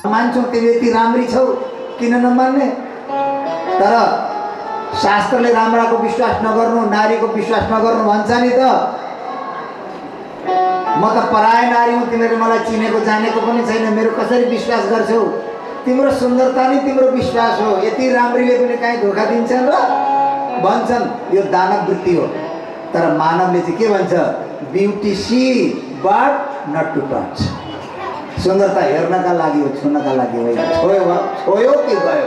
मान्छौँ तिमी यति राम्री छौ किन नमान्ने। तर शास्त्रले राम्राको विश्वास नगर्नु, नारीको विश्वास नगर्नु भन्छ नि त। म त पराय नारी हुँ, तिमीले मलाई चिनेको जानेको पनि छैन, मेरो कसरी विश्वास गर्छौ। तिम्रो सुन्दरता नै तिम्रो विश्वास हो, यति राम्रीले पनि काहीँ धोका दिन्छन् र भन्छन्। यो दानव वृत्ति हो। तर मानवले चाहिँ के भन्छ, beauty see but not to touch. सुन्दरता हेर्नका लागि हो, छुनका लागि होइन। छोयो कि गयो।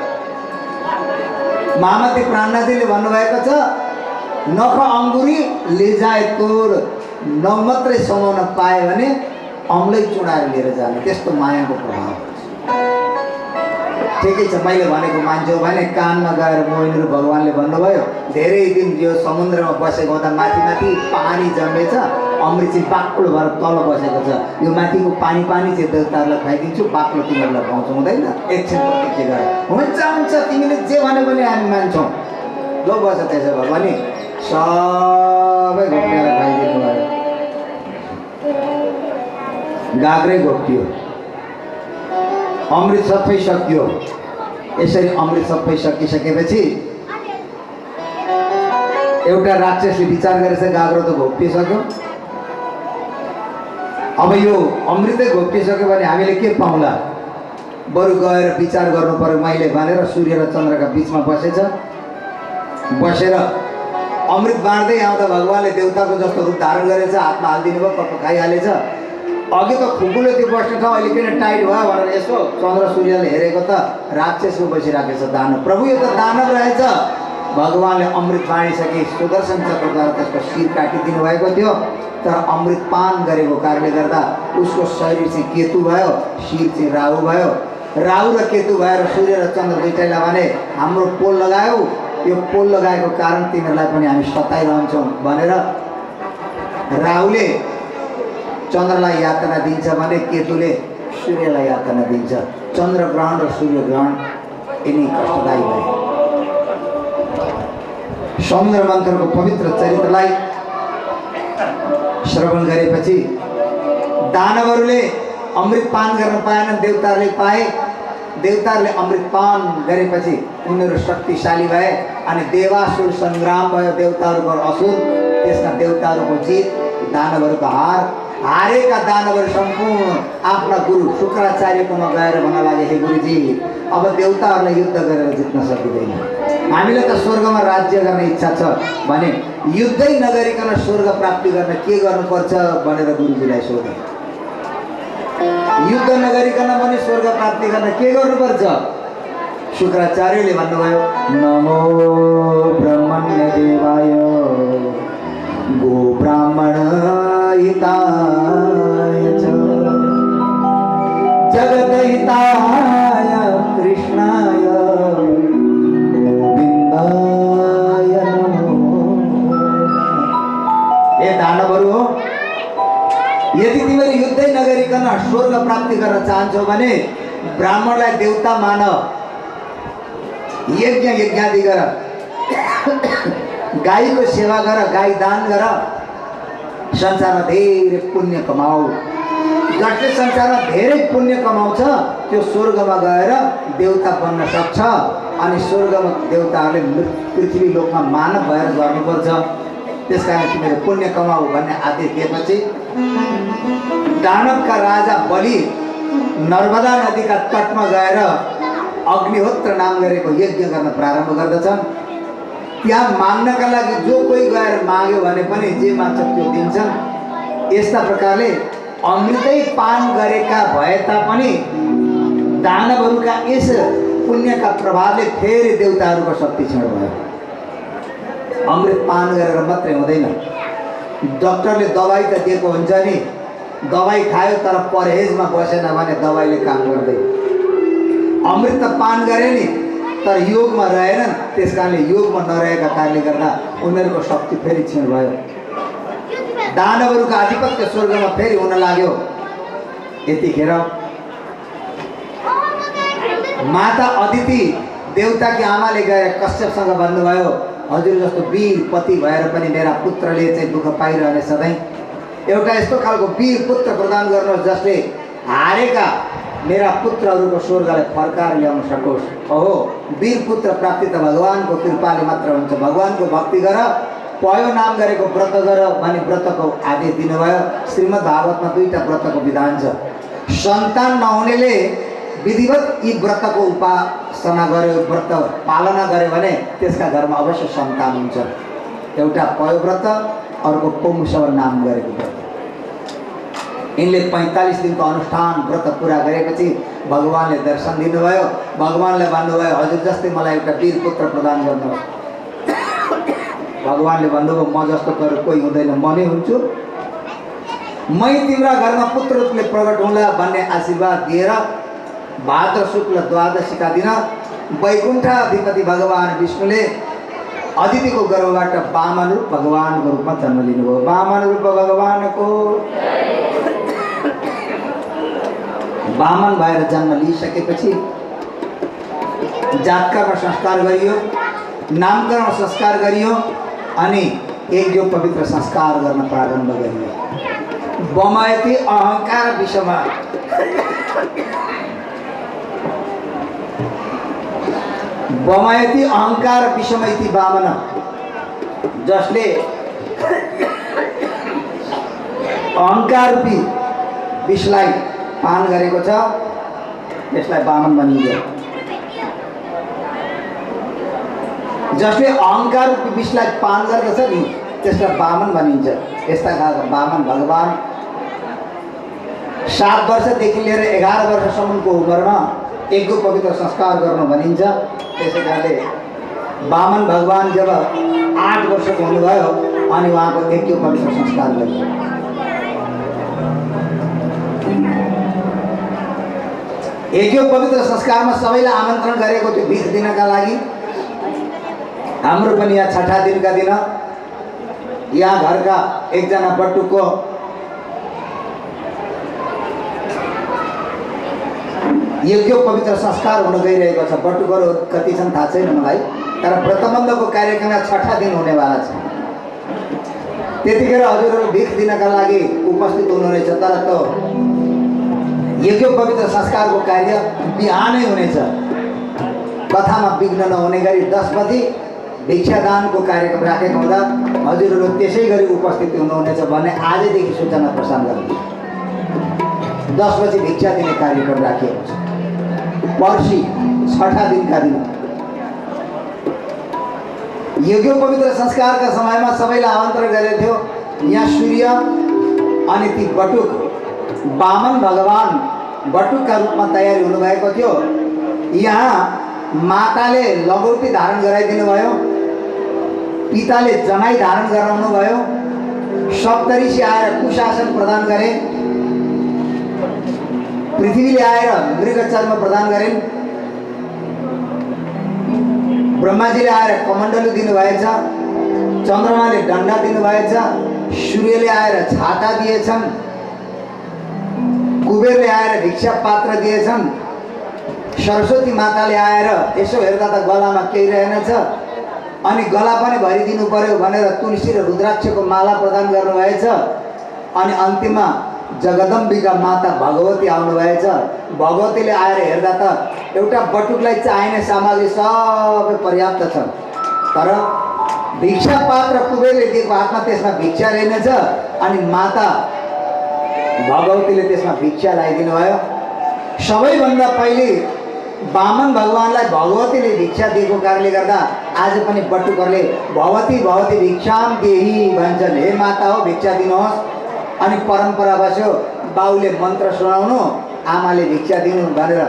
महामती प्राणनाथजीले भन्नुभएको छ, नख अङ्गुरी लेजाए तोर, न मात्रै समाउन पाए भने औँलै चुडाएर लिएर जाने। त्यस्तो मायाको प्रभाव। ठिकै छ, मैले भनेको मान्छौ भने कानमा गएर मोहिनीहरू भगवान्ले भन्नुभयो, धेरै दिन यो समुद्रमा बसेको हुँदा माथि माथि पानी जमेछ, अमृत चाहिँ बाक्लो भएर तल बसेको छ। यो माथिको पानी चाहिँ देवताहरूलाई खुवाइदिन्छु, बाक्लो तिमीहरूलाई खुवाउँछौ। हुँदैन। एकछिन प्रतिज्ञा गरे, हुन्छ हुन्छ तिमीले जे भन्यो भने हामी मान्छौँ। जो बस त्यसो भयो भने सबै घोप्टेलाई खुवाइदिनु भयो। गाग्रै घोप्टियो, अमृत सबै सकियो। यसरी अमृत सबै सकिसकेपछि एउटा राक्षसले विचार गरेछ, गाग्रो त घोप्टिसक्यो, अब यो अमृतै घोप्टिसक्यो भने हामीले के पाउँला। बरु गएर विचार गर्नु पर्यो मैले भनेर सूर्य र चन्द्रका बिचमा बसेर अमृत बाँड्दै आउँदा भगवान्ले देवताको जस्तो रूप धारण गरेछ, हातमा हालिदिनु भयो, कप खाइहालेछ। अघि त खुकुलो त्यो बस्ने ठाउँ अहिले किन टाइट भयो भनेर यसो चन्द्र सूर्यले हेरेको त राक्षसको बसिराखेको छ दानव। प्रभु यो त दानव रहेछ। भगवान्ले अमृत बाँडिसके सुदर्शन चक्रद्वारा त्यसको शिर काटिदिनु भएको थियो। तर अमृत पान गरेको कारणले गर्दा उसको शरीर चाहिँ केतु भयो, शिर चाहिँ राहु भयो। राहु र केतु भएर सूर्य र चन्द्र दुईटैलाई भने हाम्रो पोल लगायौ, यो पोल लगाएको कारण तिमीहरूलाई पनि हामी सताइरहन्छौँ भनेर राहुले चन्द्रलाई यातना दिन्छ भने केतुले सूर्यलाई यातना दिन्छ। चन्द्र ग्रहण र सूर्य ग्रहण यिनी कष्टदायी भए। समुद्र मन्थनको पवित्र चरित्रलाई श्रवण गरेपछि दानवहरूले अमृत पान गर्न पाएनन्, देवताहरूले पाए। देवताहरूले अमृत पान गरेपछि उनीहरू शक्तिशाली भए अनि देवासुर सङ्ग्राम भयो। देवताहरूको असुर, त्यसमा देवताहरूको जित, दानवहरूको हार। हारेका दानवहरू सम्पूर्ण आफ्ना गुरु शुक्राचार्यकोमा गएर भन्न लागे, हे गुरुजी अब देवताहरूलाई युद्ध गरेर जित्न सकिँदैन, हामीलाई त स्वर्गमा राज्य गर्ने इच्छा छ भने युद्धै नगरिकन स्वर्ग प्राप्ति गर्न के गर्नुपर्छ भनेर गुरुजीलाई सोधे। युद्ध नगरिकन पनि स्वर्ग प्राप्ति गर्न के गर्नुपर्छ। शुक्राचार्यले भन्नुभयो, नमो ब्रह्मण्य देवाय गो ब्राह्मण हिताय च जगत हिताय कृष्णाय गोविन्दाय नमो। हे दानवहरू हो, यदि तिमीले युद्धै नगरिकन स्वर्ग प्राप्ति गर्न चाहन्छौ भने ब्राह्मणलाई देवता मान, यज्ञादि गर, गाईको सेवा गर, गाई दान गर, संसारमा धेरै पुण्य कमाऊ। जसले संसारमा धेरै पुण्य कमाउँछ त्यो स्वर्गमा गएर देवता बन्न सक्छ। अनि स्वर्गमा देवताहरूले पृथ्वी लोकमा मानव भएर गर्नुपर्छ। त्यस कारण तिमीले पुण्य कमाऊ भन्ने आदेश दिएपछि दानवका राजा बलि नर्मदा नदीका तटमा गएर अग्निहोत्र नाम गरेको यज्ञ गर्न प्रारम्भ गर्दछन्। त्यहाँ माग्नका लागि जो कोही गएर माग्यो भने पनि जे माग्छ त्यो दिन्छन्। यस्ता प्रकारले अमृतै पान गरेका भए तापनि दानवहरूका यस पुण्यका प्रभावले फेरि देवताहरूको शक्ति क्षीण भयो। अमृत पान गरेर मात्रै हुँदैन, डक्टरले दबाई त दिएको हुन्छ नि, दबाई खायो तर परहेजमा बसेन भने दबाईले काम गर्दैन। अमृत त पान गरे नि तर योगमा रहेनन्, त्यस कारणले योगमा नरहेका कारणले गर्दा उनीहरूको शक्ति फेरि क्षीण भयो। दानवहरूको आधिपत्य स्वर्गमा फेरि हुन लाग्यो। यतिखेर माता अदिति देवताकी आमाले गएर कश्यपसँग भन्नुभयो, हजुर जस्तो वीर पति भएर पनि मेरा पुत्रले चाहिँ दुःख पाइरहने सधैँ एउटा यस्तो खालको वीर पुत्र प्रदान गर्नुहोस् जसले हारेका मेरा पुत्रहरूको स्वर्गलाई फर्काएर ल्याउन सकोस्। ओहो, वीर पुत्र प्राप्ति त भगवानको कृपाले मात्र हुन्छ। भगवानको भक्ति गर, पयो नाम गरेको व्रत गर भनी व्रतको आदेश दिनुभयो। श्रीमद् भागवतमा दुईटा व्रतको विधान छ। सन्तान नहुनेले विधिवत यी व्रतको उपासना गर्यो, व्रत पालना गर्यो भने त्यसका घरमा अवश्य सन्तान हुन्छ। एउटा पयो व्रत, अर्को पौमुसव नाम गरेको व्रत। यिनले 45 दिनको अनुष्ठान व्रत पुरा गरेपछि भगवानले दर्शन दिनुभयो। भगवानले भन्नुभयो, हजुर जस्तै मलाई एउटा वीर पुत्र प्रदान गर्नुहोस्। भगवानले भन्नुभयो, म जस्तो कोही हुँदैन, म नै हुन्छु। मै तिम्रा घरमा पुत्र रूपले प्रकट हुँला भन्ने आशीर्वाद दिएर भाद्र शुक्ल द्वादशीका दिन वैकुण्ठाधिपति भगवान विष्णुले अदितिको गर्भबाट वामन रूप भगवानको रूपमा जन्म लिनुभयो। वामन रूप भगवानको वामन भएर जन्म लिइसकेपछि जातकर्म संस्कार गरियो, नामकरण संस्कार गरियो अनि एक जो पवित्र संस्कार गर्न प्रारम्भ गरियो। बमयति अहंकार विषमा, बमयति अहंकार विषमैति वामन, जसले अहंकार रूपी विषलाई पान गरेको छ त्यसलाई वामन भनिन्छ। जसले अहंकार रूपी विषलाई पान गर्दछ नि त्यसलाई वामन भनिन्छ। यस्ता खालका वामन भगवान 7 वर्षदेखि लिएर 11 वर्षसम्मको उमेरमा एकको पवित्र संस्कार गर्नु भनिन्छ। त्यसै कारणले वामन भगवान जब 8 वर्षको हुनुभयो अनि उहाँको एकको पवित्र संस्कार गरियो। एकको पवित्र संस्कारमा सबैलाई आमन्त्रण गरेको थियो 20 दिनका लागि। हाम्रो पनि यहाँ 6ठा दिनका दिन यहाँ घरका एकजना बटुको यज्ञ पवित्र संस्कार हुन गइरहेको छ। बटुकोहरू कति छन् थाहा छैन मलाई, तर व्रतबन्धको कार्यक्रम 6ठा दिन हुनेवाला छ। त्यतिखेर हजुरहरू 20 दिनका लागि उपस्थित हुनुहुनेछ। तर त्यो यज्ञ पवित्र संस्कारको कार्य बिहानै हुनेछ। कथामा विघ्न नहुने गरी 10 बजी भिक्षादानको कार्यक्रम राखेको हुँदा हजुरहरू त्यसै गरी उपस्थित हुनुहुनेछ भन्ने आजैदेखि सूचना प्रसारण गर्नुहोस्। 10 बजी भिक्षा दिने कार्यक्रम राखिएको छ। पर्सि 6ठा दिनका दिन यज्ञ पवित्र संस्कारका समयमा सबैलाई आमन्त्रण गरेको थियो। यहाँ सूर्य अनि ती बटुक वामन भगवान बटुकका रूपमा तयारी हुनुभएको थियो। यहाँ माताले लगौटी धारण गराइदिनु भयो, पिताले जनाई धारण गराउनु भयो, सप्तऋषि आएर कुशासन प्रदान गरे, पृथ्वीले आएर मृगचर्म प्रदान गरिन्, ब्रह्माजीले आएर कमण्डलु दिनुभएछ, चन्द्रमाले डन्डा दिनुभएछ, सूर्यले आएर छाता दिएछन्, कुबेरले आएर भिक्षा पात्र दिएछन्, सरस्वती माताले आएर यसो हेर्दा त गलामा केही रहेनछ अनि गला पनि भरिदिनु पर्यो भनेर तुलसी र रुद्राक्षको माला प्रदान गर्नुभएछ। अनि अन्तिममा जगदम्बिका माता भगवती आउनुभएछ। भगवतीले आएर हेर्दा त एउटा बटुकलाई चाहिने सामग्री सबै पर्याप्त छ, तर भिक्षा पात्र कुबेरले दिएको हातमा त्यसमा भिक्षा रहेनछ अनि माता भगवतीले त्यसमा भिक्षा ल्याइदिनु भयो। सबैभन्दा पहिले वामन भगवानलाई भगवतीले भिक्षा दिएको कारणले गर्दा आज पनि बटुकहरूले भगवती भगवती भिक्षाम देही भन्छन्। हे माता हो भिक्षा दिनुहोस्। अनि परम्परा बस्यो बाउले मन्त्र सुनाउनु, आमाले भिक्षा दिनु भनेर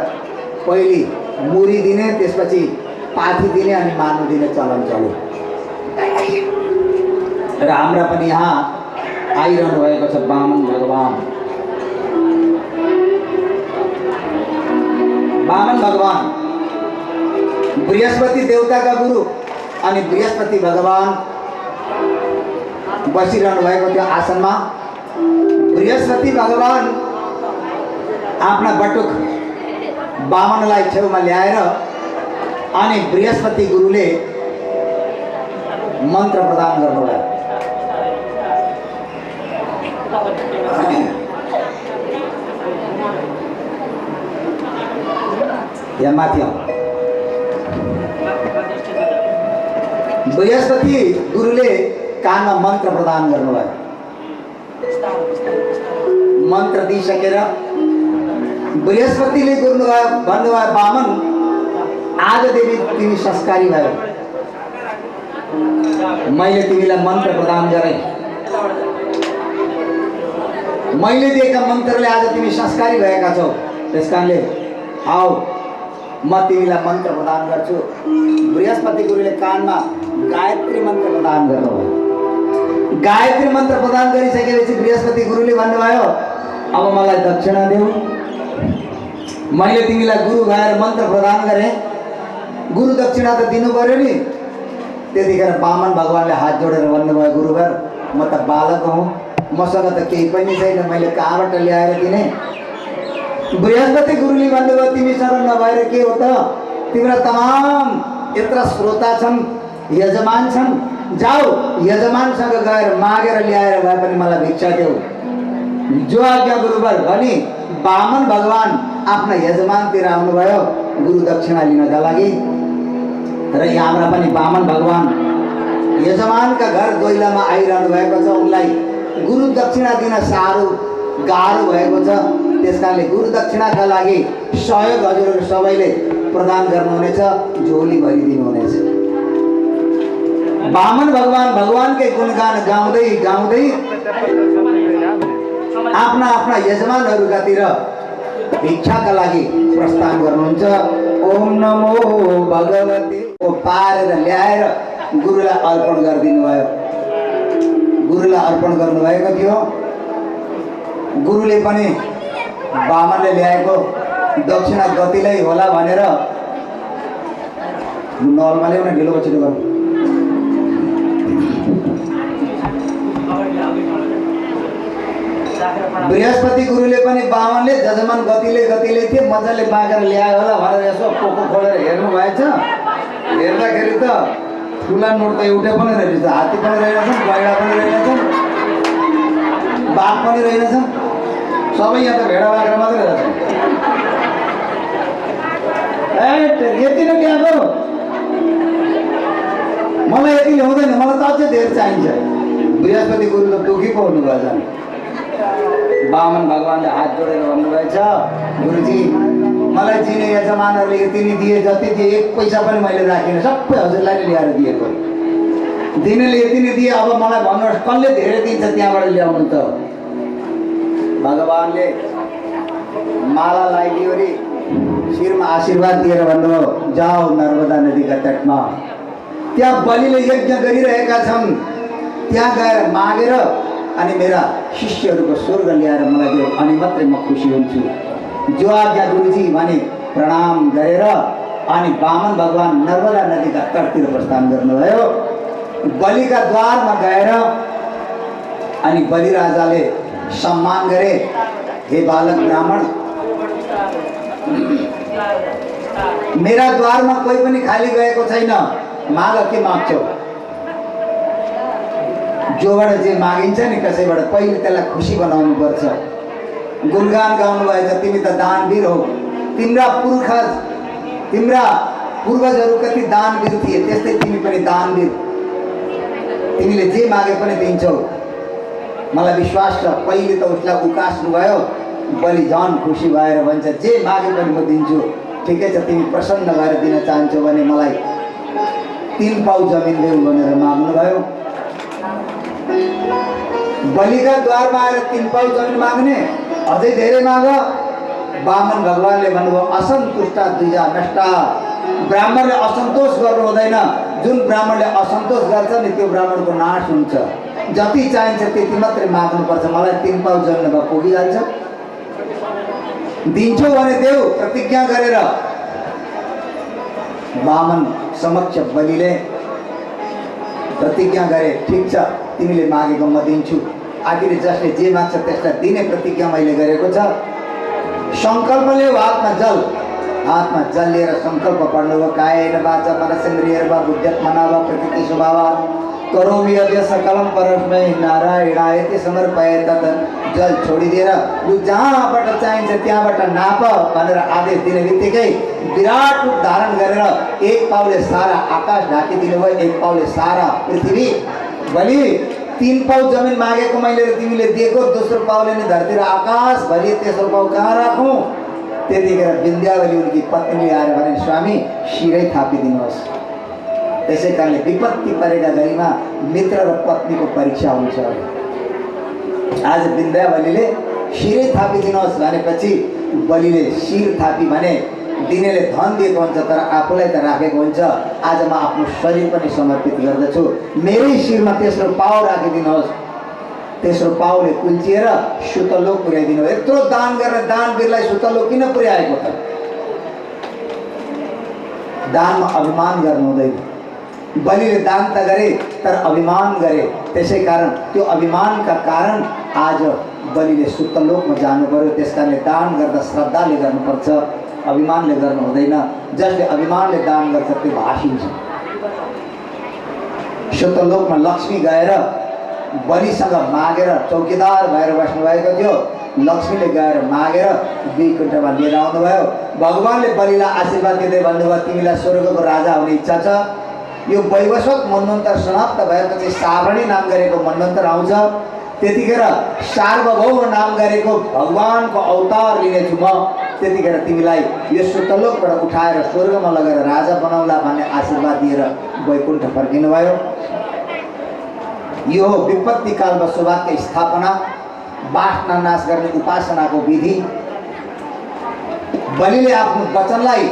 पहिले मुरी दिने, त्यसपछि पाथी दिने अनि मानु दिने चलन चल्यो। र हाम्रा पनि यहाँ आइरहनु भएको छ वामन भगवान। वामन भगवान बृहस्पति देवताका गुरु अनि बृहस्पति भगवान बसिरहनु भएको थियो आसनमा। बृहस्पति भगवान आफ्ना बटुक वामनलाई छेउमा ल्याएर अनि बृहस्पति गुरुले मन्त्र प्रदान गर्नुभयो। यहाँ माथि आऊ। बृहस्पति गुरुले कानमा मन्त्र प्रदान गर्नुभयो। मन्त्र दिइसकेर बृहस्पतिले भन्नुभयो बामन आजदेखि तिमी संस्कारी भयो, मैले तिमीलाई मन्त्र प्रदान गरेँ, मैले दिएका मन्त्रले आज तिमी संस्कारी भएका छौ, त्यस कारणले आऊ म तिमीलाई मन्त्र प्रदान गर्छु। बृहस्पति गुरुले कानमा गायत्री मन्त्र प्रदान गर्नुभयो। गायत्री मन्त्र प्रदान गरिसकेपछि बृहस्पति गुरुले भन्नुभयो अब मलाई दक्षिणा देऊ, मैले तिमीलाई गुरु भएर मन्त्र प्रदान गरेँ, गुरु दक्षिणा त दिनु पर्यो नि। त्यतिखेर वामन भगवानले हात जोडेर भन्नुभयो गुरुवर म त बालक हुँ, मसँग त केही पनि छैन, मैले कहाँबाट ल्याएर दिने। बृहस्पति गुरुले भन्नुभयो तिमीसँग नभएर के हो त, तिम्रा तमाम यत्र श्रोता छन्, यजमान छन्, जाऊ यजमानसँग गएर मागेर ल्याएर भए पनि मलाई भिक्षा देऊ। जो आज्ञा गुरुवर भनी वामन भगवान आफ्ना यजमानतिर आउनुभयो गुरु दक्षिणा लिनका लागि। र यहाँबाट पनि वामन भगवान यजमानका घर दोइलामा आइरहनु भएको छ, उनलाई गुरु दक्षिणा दिन साह्रो गाह्रो भएको छ। त्यस कारणले गुरु दक्षिणाका लागि सहयोग हजुरहरू सबैले प्रदान गर्नुहुनेछ, झोली भरिदिनुहुनेछ। वामन भगवान भगवानकै गुणगान गाउँदै गाउँदै आफ्ना आफ्ना यजमानहरूकातिर भिक्षाका लागि प्रस्थान गर्नुहुन्छ। ओम नमो भगवते पारेर ल्याएर गुरुलाई अर्पण गरिदिनु भयो। गुरुलाई अर्पण गर्नुभएको थियो। गुरुले पनि वामनले ल्याएको दक्षिणा गतिलै होला भनेर नलमा ल्याउन ढिलो छिटो गर्नु। बृहस्पति गुरुले पनि वामनले जजमान गतिले गतिले थिए मजाले बाँकेर ल्यायो होला भनेर यसो पोको खोलेर हेर्नु भएछ। हेर्दाखेरि त ठुला नोट त एउटै पनि रहेछ, हात्ती पनि रहेनछन्, गैडा पनि रहेनछन्, बाघ पनि रहेनछन्, सबै यहाँ त भेडा बाख्रा मात्रै रहेछ। यति नै ल्याएको, मलाई यति ल्याउँदैन, मलाई त अझै धेरै चाहिन्छ। बृहस्पति गुरु त दुखी पो हुनुभएछ। वामन भगवानले हात जोडेर भन्नुभएछ गुरुजी मलाई चिने यजमानहरूले यति नै दिए, जति दिए एक पैसा पनि मैले राखिनँ, सबै हजुरलाई नै ल्याएर दिएको। दिनेले यति नै दिए, अब मलाई भन्नुहोस् कसले धेरै दिन्छ त्यहाँबाट ल्याउनु त। भगवानले माला लगाइदियो रे, शिरमा आशीर्वाद दिएर भन्नुभयो जाऊ नर्मदा नदीका तटमा, त्यहाँ बलिले यज्ञ गरिरहेका छन्, त्यहाँ गएर मागेर अनि मेरा शिष्यहरूको स्वर्ग ल्याएर मलाई दियो, अनि मात्रै म खुसी हुन्छु। जो आज्ञा गुरुजी भने प्रणाम गरेर अनि वामन भगवान नर्मदा नदीका तटतिर प्रस्थान गर्नुभयो। बलिका द्वारमा गएर अनि बलिराजाले सम्मान गरे, हे बालक ब्राह्मण, मेरा द्वारमा कोही पनि खाली गएको छैन, माग के माग्छौ। जोबाट जे मागिन्छ नि कसैबाट पहिले त्यसलाई खुसी बनाउनु पर्छ। गुणगान गाउनु भएछ, तिमी त दानवीर हो, तिम्रा पूर्वजहरू कति दानवीर थिए, त्यस्तै तिमी पनि दानवीर, तिमीले जे मागे पनि दिन्छौ, मलाई विश्वास छ। पहिले त उसलाई उकास्नु भयो, बलि झन खुसी भएर भन्छ जे मागे पनि म दिन्छु, ठिकै छ तिमी प्रसन्न भएर दिन चाहन्छौ भने मलाई 3 पाउ जमिन देऊ भनेर माग्नुभयो। बलिका द्वारमा आएर 3 पाउ जमिन माग्ने, अझै धेरै माग। वामन भगवानले भन्नुभयो असन्तुष्टा द्विजा नष्टा, ब्राह्मणले असन्तोष गर्नु हुँदैन, जुन ब्राह्मणले असन्तोष गर्छ नि त्यो ब्राह्मणको नाश हुन्छ। जति चाहिन्छ त्यति मात्रै माग्नुपर्छ, मलाई 3 पाउ जमिन भए पुगिहाल्छ। दिन्छु भने देऊ प्रतिज्ञा गरेर वामन समक्ष बलिले प्रतिज्ञा गरे, ठिक छ तिमीले मागेको म दिन्छु, आखिर जसले जे माग्छ त्यसलाई दिने प्रतिज्ञा मैले गरेको छ। सङ्कल्प लियो, हातमा जल लिएर सङ्कल्प पढ्नुभयो। कायेन वाचा मनसेन्द्रियैर्वा बुद्ध्यात्मना वा प्रकृति स्वभावात् करोमि यज्ञ सकलम परस्मै नारायणायति समर्पये तत् जल छोडिदिएर यो जहाँबाट चाहिन्छ त्यहाँबाट नाप भनेर आदेश दिने बित्तिकै विराट रूप धारण गरेर एक पाउले सारा आकाश ढाकिदिनु भयो, एक पाउले सारा पृथ्वी। बलि 3 पाउ जमिन मागेको मैले तिमीले दिएको, दोस्रो पाउले नि धरती र आकाश भरि, तेस्रो पाउ कहाँ राखौँ? त्यतिखेर विन्ध्यावली उनकी पत्नीले आएर भने स्वामी शिरै थापिदिनुहोस्। त्यसै कारणले विपत्ति परेका घडीमा मित्र र पत्नीको परीक्षा हुन्छ। आज विन्ध्यावलीले शिरै थापिदिनुहोस् भनेपछि बलिले शिर थापी भने दिनेले धन दिएको हुन्छ तर आफूलाई त राखेको हुन्छ। आज म आफ्नो शरीर पनि समर्पित गर्दछु, मेरै शिरमा तेस्रो पाउ राखिदिनुहोस्। तेस्रो पाउले कुल्चिएर सुतलोक पुर्याइदिनु। यत्रो दान गरेर दानवीरलाई सुतलोक किन पुर्याएको त? दानमा अभिमान गर्नु हुँदैन। बलिले दान त गरे तर अभिमान गरे, त्यसै कारण त्यो अभिमानका कारण आज बलिले सुतलोकमा जानु पर्यो। त्यस कारणले दान गर्दा श्रद्धाले गर्नुपर्छ, अभिमानले गर्नु हुँदैन। जसले अभिमानले दान गर्छ त्यो भाषिन्छ। सुतलोकमा लक्ष्मी गएर बलिसँग मागेर चौकीदार भएर बस्नुभएको थियो। लक्ष्मीले गएर मागेर वैकुण्ठमा लिएर आउनुभयो। भगवानले बलिलाई आशीर्वाद दिँदै भन्नुभयो तिमीलाई स्वर्गको राजा हुने इच्छा छ? यो वैवस्वत मन्वन्तर समाप्त भएपछि सावरणी नाम गरेको मन्वन्तर आउँछ। त्यतिखेर सार्वभौम नाम गरेको भगवानको अवतार लिनेछु म। त्यतिखेर तिमीलाई यो सुतलोकबाट उठाएर स्वर्गमा लगेर राजा बनाउला भन्ने आशीर्वाद दिएर वैकुण्ठ फर्किनुभयो। यो विपत्ति कालमा सौभाग्य स्थापना, वासना नाश गर्ने उपासनाको विधि। बलिले आफ्नो वचनलाई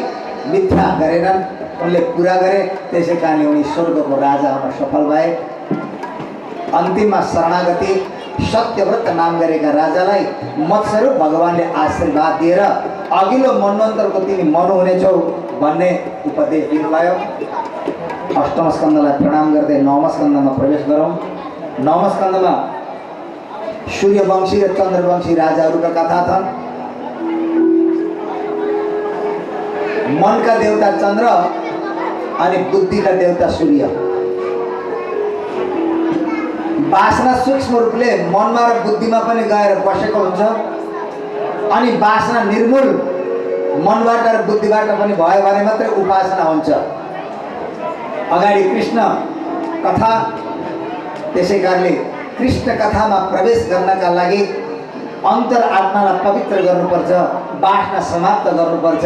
मिथ्या गरेनन्, उनले पूरा गरे। त्यसै कारणले उनी स्वर्गको राजा हुन सफल भए। अन्तिममा शरणागति सत्यव्रत नाम गरेका राजालाई मत्स्यरूप भगवानले आशीर्वाद दिएर अघिल्लो मन्वन्तरको तिमी मनु हुनेछौ भन्ने उपदेश दिनुभयो। अष्टम स्कन्धलाई प्रणाम गर्दै नवम स्कन्धमा प्रवेश गरौँ। नवम स्कन्धमा सूर्यवंशी र चन्द्रवंशी राजाहरूका कथा छन्। मनका देवता चन्द्र अनि बुद्धिका देवता सूर्य। वासना सूक्ष्म रूपले मनमा र बुद्धिमा पनि गएर बसेको हुन्छ अनि वासना निर्मूल मनबाट र बुद्धिबाट पनि भयो भने मात्रै उपासना हुन्छ। अगाडि कृष्ण कथा, त्यसै कारणले कृष्ण कथामा प्रवेश गर्नका लागि अन्तर आत्मालाई पवित्र गर्नुपर्छ, वासना समाप्त गर्नुपर्छ।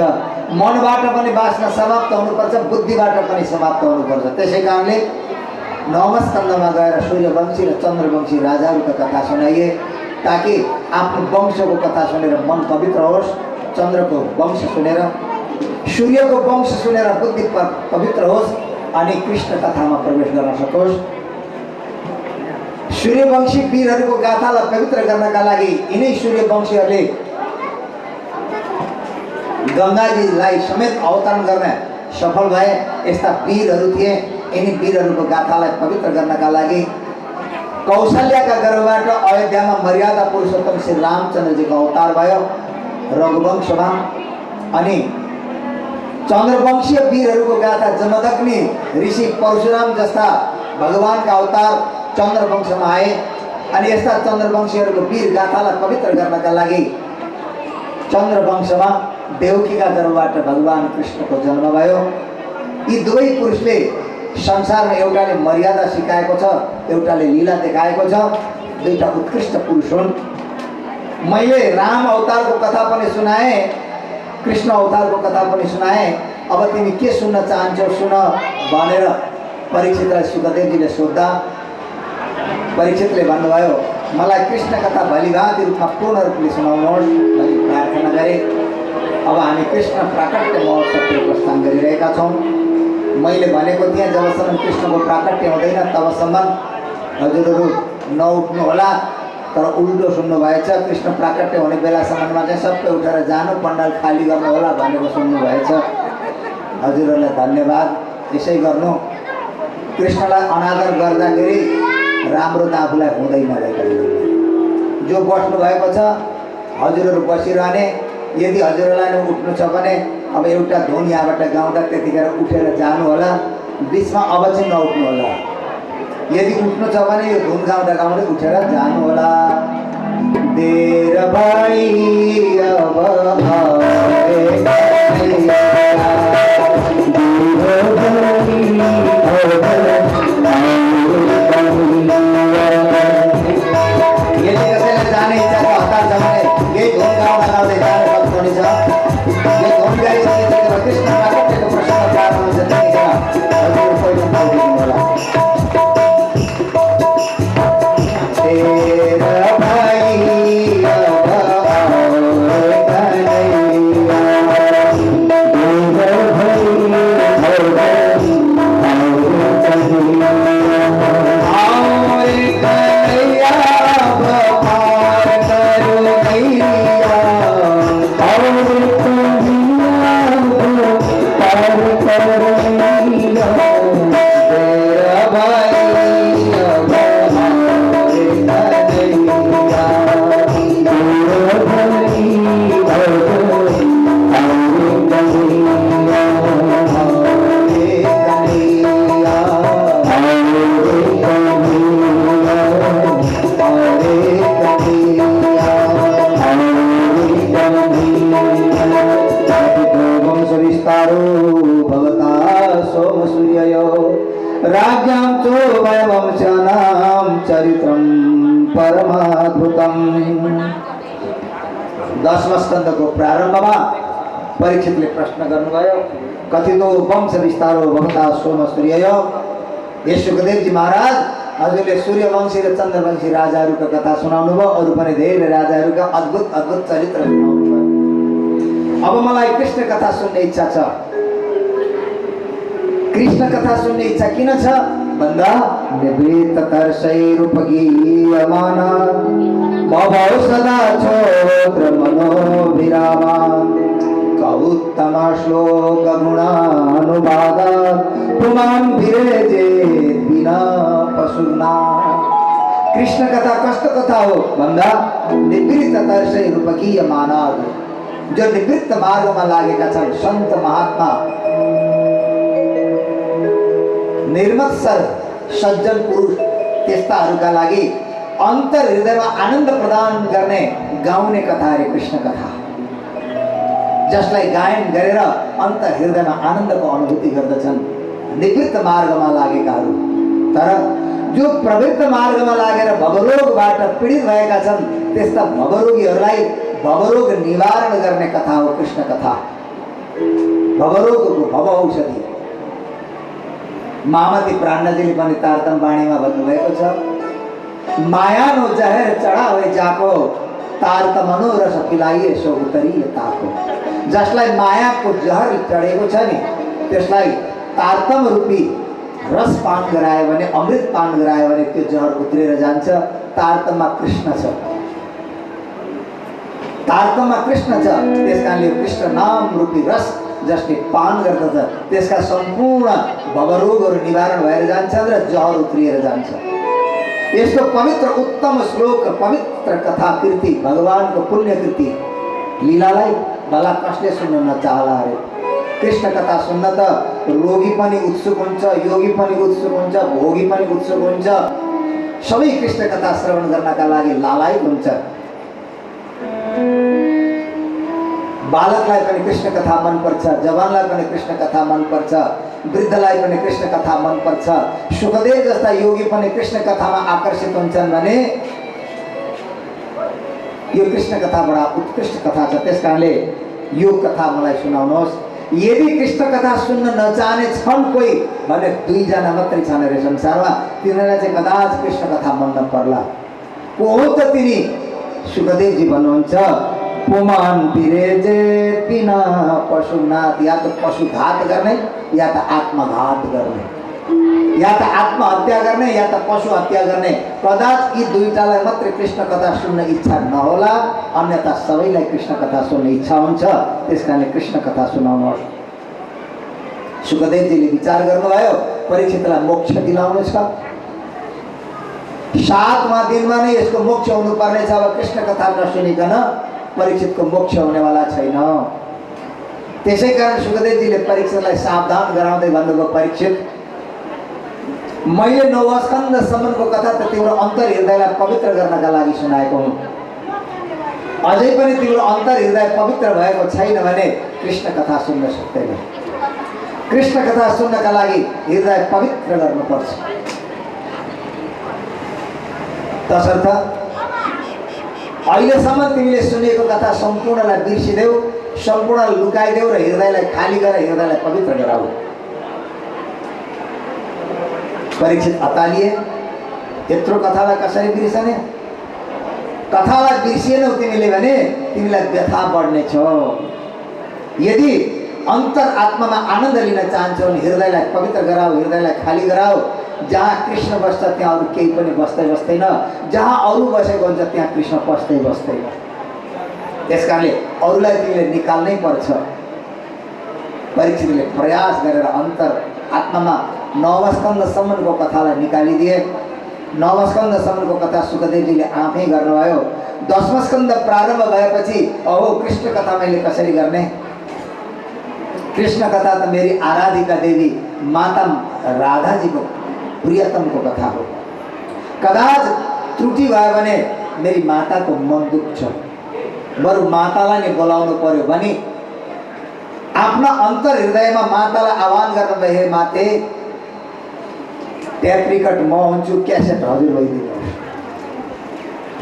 मनबाट पनि वासना समाप्त हुनुपर्छ, बुद्धिबाट पनि समाप्त हुनुपर्छ। त्यसै कारणले नवम स्कन्धमा गएर सूर्यवंशी र चन्द्रवंशी राजाहरूका कथा सुनाइए ताकि आफ्नो वंशको कथा सुनेर मन पवित्र होस्। चन्द्रको वंश सुनेर, सूर्यको वंश सुनेर बुद्धि पवित्र होस् अनि कृष्ण कथामा प्रवेश गर्न सकोस्। सूर्यवंशी वीरहरूको गाथालाई पवित्र गर्नका लागि यिनै सूर्यवंशीहरूले गङ्गाजीलाई समेत अवतरण गर्न सफल भए। यस्ता वीरहरू थिए। यिनी वीरहरूको गाथालाई पवित्र गर्नका लागि कौशल्याका गर्भबाट अयोध्यामा मर्यादा पुरुषोत्तम श्री रामचन्द्रजीको अवतार भयो रघुवंशमा। अनि चन्द्रवंशीय वीरहरूको गाथा जमदग्नि ऋषि परशुराम जस्ता भगवानका अवतार चन्द्रवंशमा आए। अनि यस्ता चन्द्रवंशीहरूको वीर गाथालाई पवित्र गर्नका लागि चन्द्रवंशमा देवकीका गर्भबाट भगवान कृष्णको जन्म भयो। यी दुवै पुरुषले संसारमा एउटाले मर्यादा सिकाएको छ, एउटाले लीला देखाएको छ। दुईटा उत्कृष्ट पुरुष हुन्। मैले राम अवतारको कथा पनि सुनाएँ, कृष्ण अवतारको कथा पनि सुनाएँ। अब तिमी के सुन्न चाहन्छौ सुन भनेर परीक्षितलाई सुखदेवजीले सोद्धा परीक्षितले भन्नुभयो मलाई कृष्ण कथा भलिभाँति रूपमा पूर्ण रूपले सुनाउनुहोस् भनी प्रार्थना गरे। अब हामी कृष्ण प्राकट्य महोत्सवको प्रस्थान गरिरहेका छौँ। मैले भनेको थिएँ जबसम्म कृष्णको प्राकट्य हुँदैन तबसम्म हजुरहरू नउठ्नु होला, तर उल्टो सुन्नु भएछ। कृष्ण प्राकट्य हुने बेलासम्ममा चाहिँ सबै उठेर जानु, पण्डाल खाली गर्नु होला भनेको सुन्नु भएछ। हजुरहरूलाई धन्यवाद। यसै गर्नु। कृष्णलाई अनादर गर्दाखेरि राम्रो त आफूलाई हुँदैन रहेछ। जो बस्नु भएको छ हजुरहरू बसिरहने। यदि हजुरहरूलाई नै उठ्नु छ भने अब एउटा धुन यहाँबाट गाउँदा त्यतिखेर उठेर जानु होला, बिचमा अब चाहिँ नउठ्नु होला। यदि उठ्नु छ भने यो धुन गाउँदा गाउँदै उठेर जानु होला। देर भाइ अब यदि कसैलाई जाने इच्छाको हतार छ भने यही धुन गाउँदा गाउँदै जानु सक्नुहुने छ। यो धुन गाइसकेपछि कृष्ण प्राकट्यको प्रसङ्ग प्रारम्भ हुन्छ, त्यतिखेर हजुर पहिलो पौडी होला। तेरा भाइ अब राज्ञां चो वैवंशानां चरित्रं परमाद्भुतम्। 10वां स्कन्धको प्रारम्भमा परीक्षितले प्रश्न गर्नुभयो, कथितो वंश विस्तारो भवता सोम सूर्य। हे सुखदेवजी महाराज, हजुरले सूर्यवंशी र चन्द्रवंशी राजाहरूका कथा सुनाउनु भयो, अरू पनि धेरै राजाहरूका अद्भुत अद्भुत चरित्र सुनाउनु भयो। अब मलाई कृष्ण कथा सुन्ने इच्छा छ। कृष्ण कथा सुन्ने इच्छा किन छ भन्दा निवृत्त तर्षैरुपगीयमान भवौ सदा छोत्र मनोभिरामा कौत्तम श्लोक गुणानुवाद पुमान् विरेजे बिना पशुना। कृष्ण कथा कस्तो कथा हो भन्दा निवृत्त तर्षैरुपगीयमान, जो निवृत्त मार्गमा लागेका छन् सन्त महात्मा, निर्मत्सर सज्जन पुरुष, त्यस्ताहरूका लागि अन्तर हृदयमा आनन्द प्रदान गर्ने गाउने कथा रे कृष्ण कथा, जसलाई गायन गरेर अन्तर हृदयमा आनन्दको अनुभूति गर्दछन् निवृत्त मार्गमा लागेकाहरू। तर जो प्रवृत्त मार्गमा लागेर भवरोगबाट पीडित भएका छन् त्यस्ता भवरोगीहरूलाई भवरोग निवारण गर्ने कथा हो कृष्ण कथा। भवरोगको भव औषधि मामती प्राणजीले पनि तारतम बाणीमा भन्नुभएको छ, माया नो जहर चढा हुए जाको तारतमनो रस पिलाइए सो उतरिए ताको। जसलाई मायाको जहर चढेको छ नि त्यसलाई तारतम रूपी रस पान गरायो भने, अमृत पान गरायो भने त्यो जहर उत्रेर जान्छ। तारतममा कृष्ण छ, तारतममा कृष्ण छ, त्यसकारणले कृष्ण नाम रूपी रस जसले पान गर्दछ त्यसका सम्पूर्ण भवरोगहरू निवारण भएर जान्छन् र जहर उत्रिएर जान्छ। यसको पवित्र उत्तम श्लोक, पवित्र कथा कृति, भगवानको पुण्य कृति लीलालाई भला कसले सुन्न नचाहला अरे। कृष्ण कथा सुन्न त रोगी पनि उत्सुक हुन्छ, योगी पनि उत्सुक हुन्छ, भोगी पनि उत्सुक हुन्छ। सबै कृष्ण कथा श्रवण गर्नका लागि लालायित हुन्छ। बालकलाई पनि कृष्ण कथा मन पर्छ, जवानलाई पनि कृष्ण कथा मन पर्छ, वृद्धलाई पनि कृष्ण कथा मन पर्छ। सुखदेव जस्ता योगी पनि कृष्ण कथामा आकर्षित हुन्छन् भने यो कृष्ण कथा बडा उत्कृष्ट कथा छ। त्यसकारणले यो कथा मलाई सुनाउनुहोस्। यदि कृष्ण कथा सुन्न नचाहने छन् कोही भने 2 जना मात्रै छन् रे संसारमा, तिनीहरूलाई चाहिँ कदाच कृष्ण कथा मन नपर्ला। को हो त तिनी? सुखदेवजी भन्नुहुन्छ, पुमान विरेजे बिना पशुनाथ, या तो पशुघात गर्ने या त आत्मघात गर्ने, या त आत्महत्या गर्ने या त पशु हत्या गर्ने। कदाच यी दुईटालाई मात्रै कृष्ण कथा सुन्न इच्छा नहोला, अन्यथा सबैलाई कृष्ण कथा सुन्ने इच्छा हुन्छ। त्यसकारणले कृष्ण कथा सुनाउनुहोस्। सुखदेवजीले विचार गर्नुभयो, परीक्षितलाई मोक्ष दिलाउनु छ। 7वां दिनमा नै यसको मोक्ष हुनुपर्ने छ। अब कृष्ण कथा नसुनिकन परीक्षितको मोक्ष हुनेवाला छैन। त्यसै कारण सुखदेवजीले परीक्षितलाई सावधान गराउँदै भन्नुभयो, परीक्षित मैले 9 स्कन्धसम्मको कथा त तिम्रो अन्तर हृदयलाई पवित्र गर्नका लागि सुनाएको हुँ। अझै पनि तिम्रो अन्तर हृदय पवित्र भएको छैन भने कृष्ण कथा सुन्न सक्दैन। कृष्ण कथा सुन्नका लागि हृदय पवित्र गर्नुपर्छ। तसर्थ अहिलेसम्म तिमीले सुनेको कथा सम्पूर्णलाई बिर्सिदेऊ, सम्पूर्ण लुकाइदेऊ र हृदयलाई खाली गर, हृदयलाई पवित्र गराऊ। परीक्षित अतालिए, यत्रो कथालाई कसरी बिर्सने? कथालाई बिर्सिएनौ तिमीले भने तिमीलाई व्यथा बढ्नेछ। यदि अंतर आत्मामा आनन्द लिन चाहन्छौ भने हृदयलाई पवित्र गराऊ, हृदयलाई खाली गराऊ। जहाँ कृष्ण बस्छ त्यहाँ अरू केही पनि बस्दैन, जहाँ अरू बसेको हुन्छ त्यहाँ कृष्ण बस्दैन। त्यसकारणले अरूलाई तिमीले निकाल्नै पर्छ। परीक्षितले प्रयास गरेर अन्तर आत्मामा 9 स्कन्धसम्मको कथालाई निकालिदिए। 9 स्कन्धसम्मको कथा सुखदेवजीले आफै गर्नुभयो। 10वां स्कन्ध प्रारम्भ भएपछि अहो कृष्ण कथा मैले कसरी गर्ने? कृष्ण कथा त मेरी आराधिका देवी माता राधाजीको प्रियतमको कथा हो। कदाच त्रुटि भयो भने मेरी माताको मन दुख्छ, बरु मातालाई नै बोलाउनु पर्यो भने आफ्ना अन्तर हृदयमा मातालाई आह्वान गर्नुभयो, हे माते ट्याप रिकर्ड म हुन्छु, क्यासेट हजुर भइदिनुहोस्,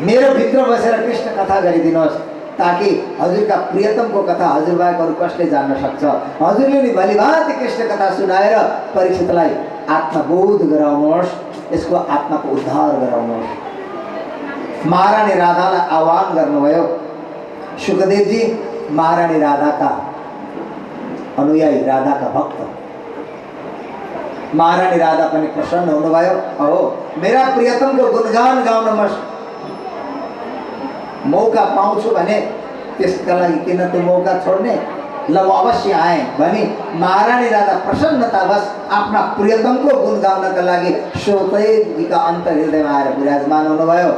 मेरो भित्र बसेर कृष्ण कथा गरिदिनुहोस्, ताकि हजुरका प्रियतमको कथा हजुर बाहेक अरू कसले जान्न सक्छ। हजुरले नि भलिभाँति कृष्ण कथा सुनाएर परीक्षितलाई आत्मबोध गराउनुहोस्, यसको आत्माको उद्धार गराउनुहोस्। महारानी राधालाई आह्वान गर्नुभयो। सुखदेवजी महारानी राधाका अनुयायी, राधाका भक्त। महारानी राधा पनि प्रसन्न हुनुभयो। अहो मेरा प्रियतमको गुणगान गाउन म मौका पाउँछु भने त्यसका लागि किन त्यो मौका छोड्ने? ल म अवश्य आएँ भनी महारानी राधा प्रसन्नतावश आफ्ना प्रियतमको गुण गाउनका लागि सुखदेवजीका अन्तर हृदयमा आएर विराजमान हुनुभयो।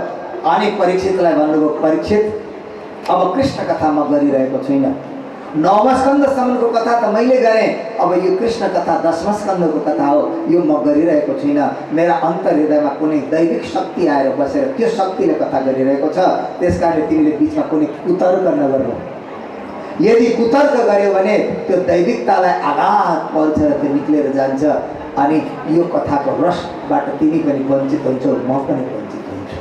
अनि परीक्षितलाई भन्नुभयो, परीक्षित अब कृष्ण कथा म गरिरहेको छुइनँ। 9वां स्कन्धसम्मको कथा त मैले गरेँ, अब यो कृष्ण कथा 10वां स्कन्धको कथा हो, यो म गरिरहेको छुइनँ। मेरा अन्तर हृदयमा कुनै दैविक शक्ति आएर बसेर त्यो शक्तिले कथा गरिरहेको छ। त्यसकारणले तिमीले बिचमा कुनै कुतर्क नगर्नु। यदि कुतर्क गर्यो भने त्यो दैविकतालाई आघात पर्छ र त्यो निक्लेर जान्छ, अनि यो कथाको रसबाट तिमी पनि वञ्चित हुन्छौ, म पनि वञ्चित हुन्छु।